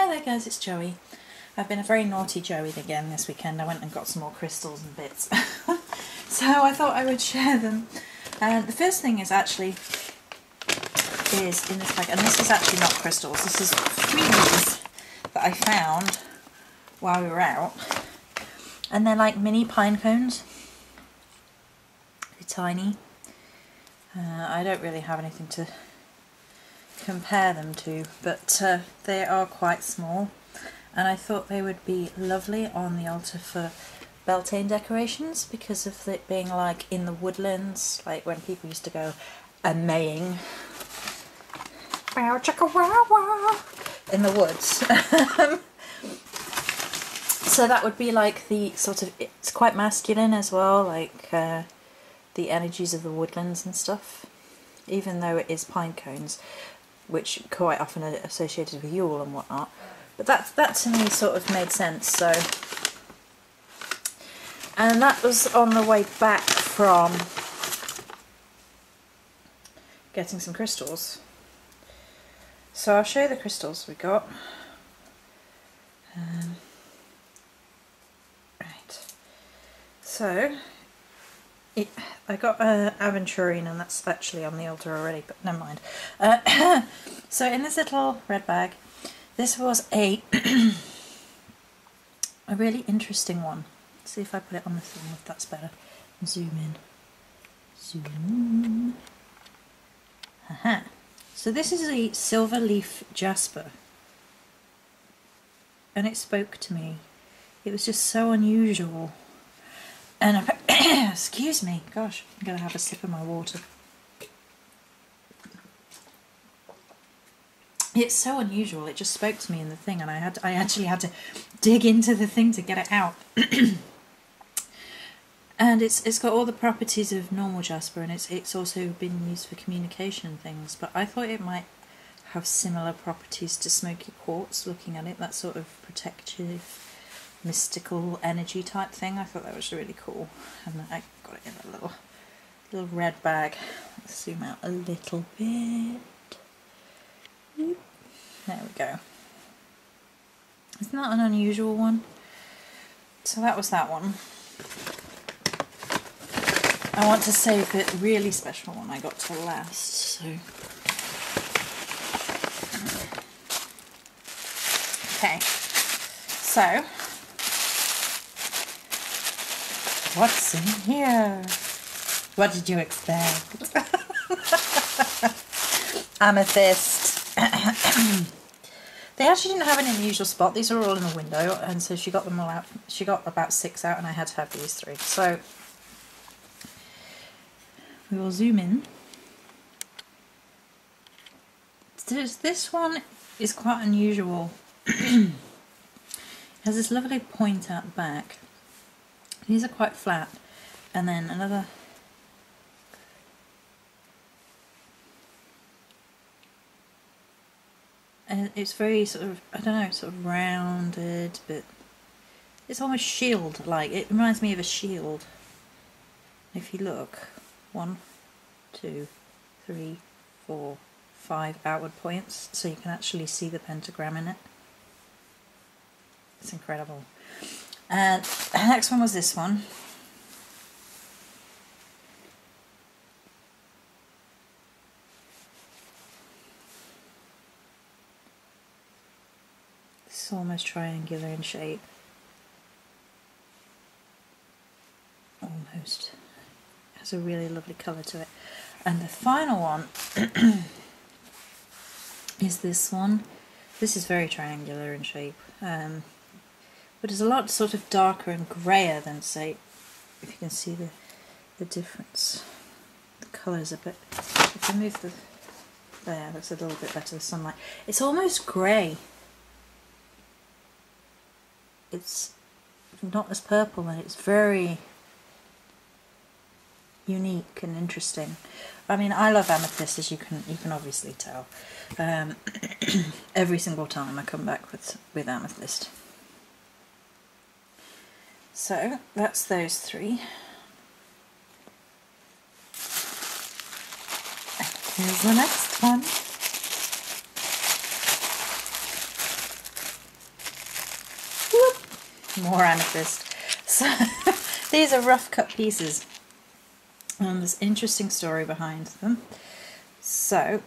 Hi there guys, it's Joey. I've been a very naughty Joey again this weekend. I went and got some more crystals and bits. So I thought I would share them. The first thing is actually in this bag, and this is actually not crystals. This is freebies that I found while we were out. And they're like mini pine cones. They're tiny. I don't really have anything to compare them to, but they are quite small, and I thought they would be lovely on the altar for Beltane decorations because of it being like in the woodlands, like when people used to go a-maying in the woods. So that would be like the sort of, it's quite masculine as well, like the energies of the woodlands and stuff, even though it is pine cones, which quite often are associated with Yule and whatnot. But that to me sort of made sense. So, and that was on the way back from getting some crystals. So I'll show you the crystals we got. Right. So I got aventurine, and that's actually on the altar already, but never mind. So in this little red bag, this was a a really interesting one. Let's see if I put it on the thing, if that's better. Zoom in. Zoom. Aha. So this is a silver leaf jasper, and it spoke to me. It was just so unusual. And excuse me, gosh, I'm going to have a sip of my water. It's so unusual, it just spoke to me in the thing, and I actually had to dig into the thing to get it out. And it's got all the properties of normal jasper, and it's also been used for communication and things, but I thought it might have similar properties to smoky quartz, looking at it, that sort of protective, mystical energy type thing. I thought that was really cool, and I got it in a little red bag. Let's zoom out a little bit. There we go. Isn't that an unusual one? So that was that one. I want to save the really special one I got to last, so okay. So what's in here? What did you expect? Amethyst. They actually didn't have an unusual spot. These are all in the window, and so she got them all out. She got about 6 out, and I had to have these 3. So we will zoom in. This one is quite unusual. It has this lovely point out the back. These are quite flat, and then another. And it's very sort of, I don't know, sort of rounded, but it's almost shield-like. It reminds me of a shield. If you look, 1, 2, 3, 4, 5 outward points, so you can actually see the pentagram in it. It's incredible. And the next one was this one. It's almost triangular in shape. Almost. It has a really lovely colour to it. And the final one is this one. This is very triangular in shape. But it's a lot sort of darker and greyer than, say, if you can see the difference. The colour's a bit, if I move the, there, that's a little bit better, the sunlight. It's almost grey. It's not as purple, and it's very unique and interesting. I mean, I love amethyst, as you can obviously tell. Every single time I come back with amethyst. So that's those 3. Here's the next one. more amethyst. So these are rough cut pieces, and there's an interesting story behind them. So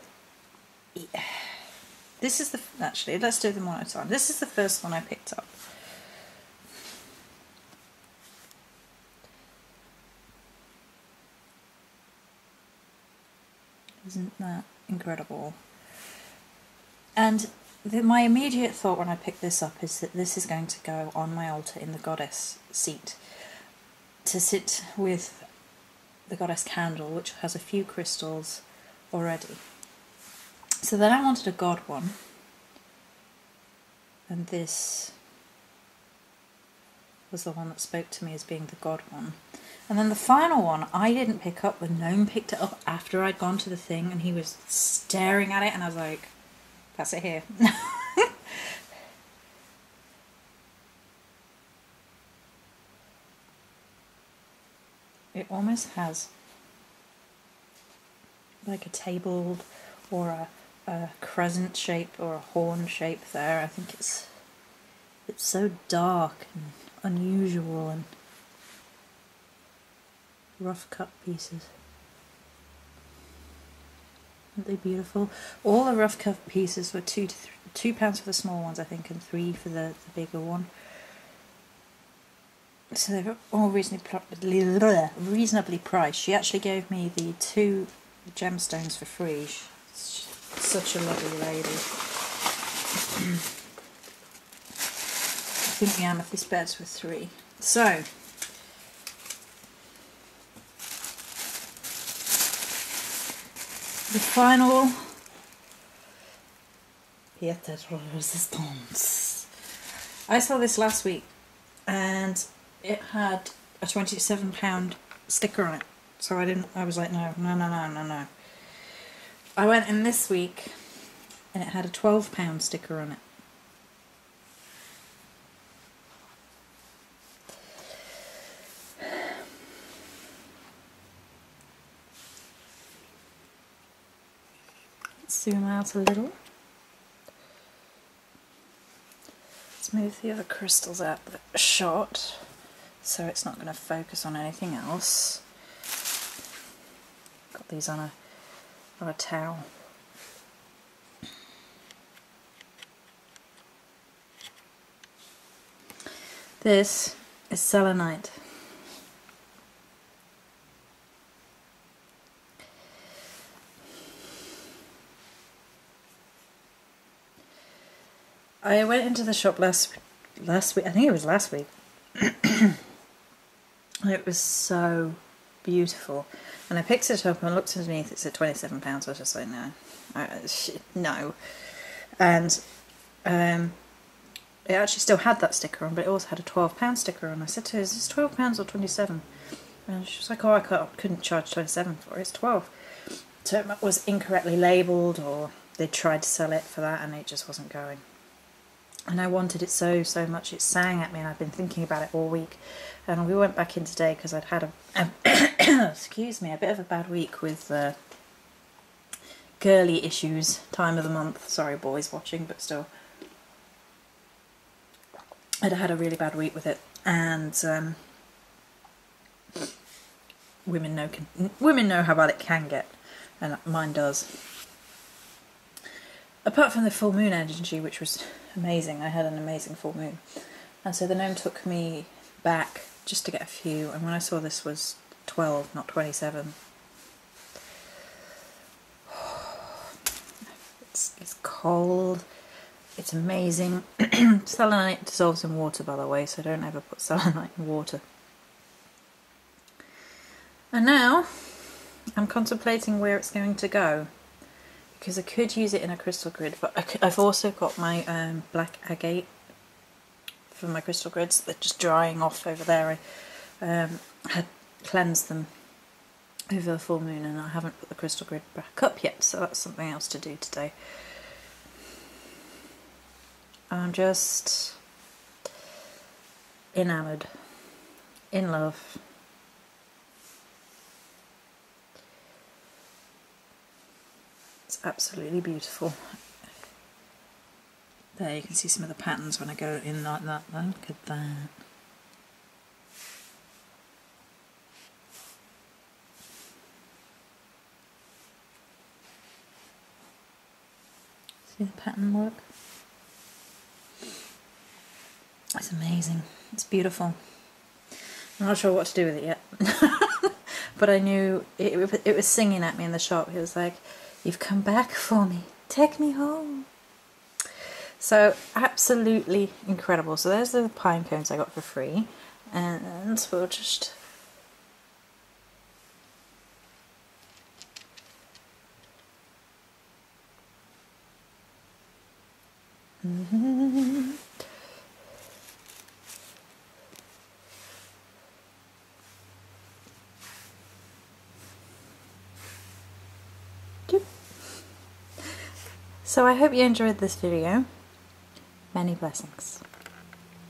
this is actually, let's do them one at a time. This is the first one I picked up. Isn't that incredible? And my immediate thought when I picked this up is that this is going to go on my altar in the goddess seat, to sit with the goddess candle, which has a few crystals already. So then I wanted a god one, and this was the one that spoke to me as being the god one. And then the final one I didn't pick up, the gnome picked it up after I'd gone to the thing, and he was staring at it, and I was like, pass it here. It almost has like a tabled or a crescent shape or a horn shape there. I think it's so dark and unusual, and rough cut pieces. Aren't they beautiful? All the rough cut pieces were £2 for the small ones, I think, and £3 for the bigger one. So they were all reasonably priced. She actually gave me the 2 gemstones for free. She's such a lovely lady. I think the amethyst beds were 3. So the final pièce de résistance. I saw this last week, and it had a £27 sticker on it. So I was like, no. I went in this week, and it had a £12 sticker on it. Zoom out a little. Let's move the other crystals out the shot so it's not going to focus on anything else. Got these on a towel. This is selenite. I went into the shop last week, I think it was last week. It was so beautiful, and I picked it up and looked underneath. It's at £27. I was just like, no, no. And it actually still had that sticker on, but it also had a £12 sticker on. I said to her, is this £12 or 27? And she was like, oh, I couldn't charge 27 for it, it's 12. So it was incorrectly labelled, or they tried to sell it for that and it just wasn't going. And I wanted it so much. It sang at me, and I've been thinking about it all week. And we went back in today because I'd had excuse me, a bit of a bad week with girly issues, time of the month. Sorry, boys watching, but still. I'd had a really bad week with it, and women know how bad it can get, and mine does. Apart from the full moon energy, which was amazing, I had an amazing full moon, and so the gnome took me back just to get a few, and when I saw this was 12, not 27, it's cold, it's amazing. Selenite dissolves in water, by the way, so don't ever put selenite in water. And now I'm contemplating where it's going to go, because I could use it in a crystal grid, but I've also got my black agate for my crystal grids. They're just drying off over there. I had cleansed them over the full moon, and I haven't put the crystal grid back up yet, so that's something else to do today. I'm just enamoured, in love. It's absolutely beautiful. There you can see some of the patterns when I go in like that. Look at that. See the pattern work? It's amazing. It's beautiful. I'm not sure what to do with it yet. But I knew it was singing at me in the shop. It was like, "You've come back for me. Take me home." So absolutely incredible. So there's the pine cones I got for free, and we'll just So I hope you enjoyed this video. Many blessings.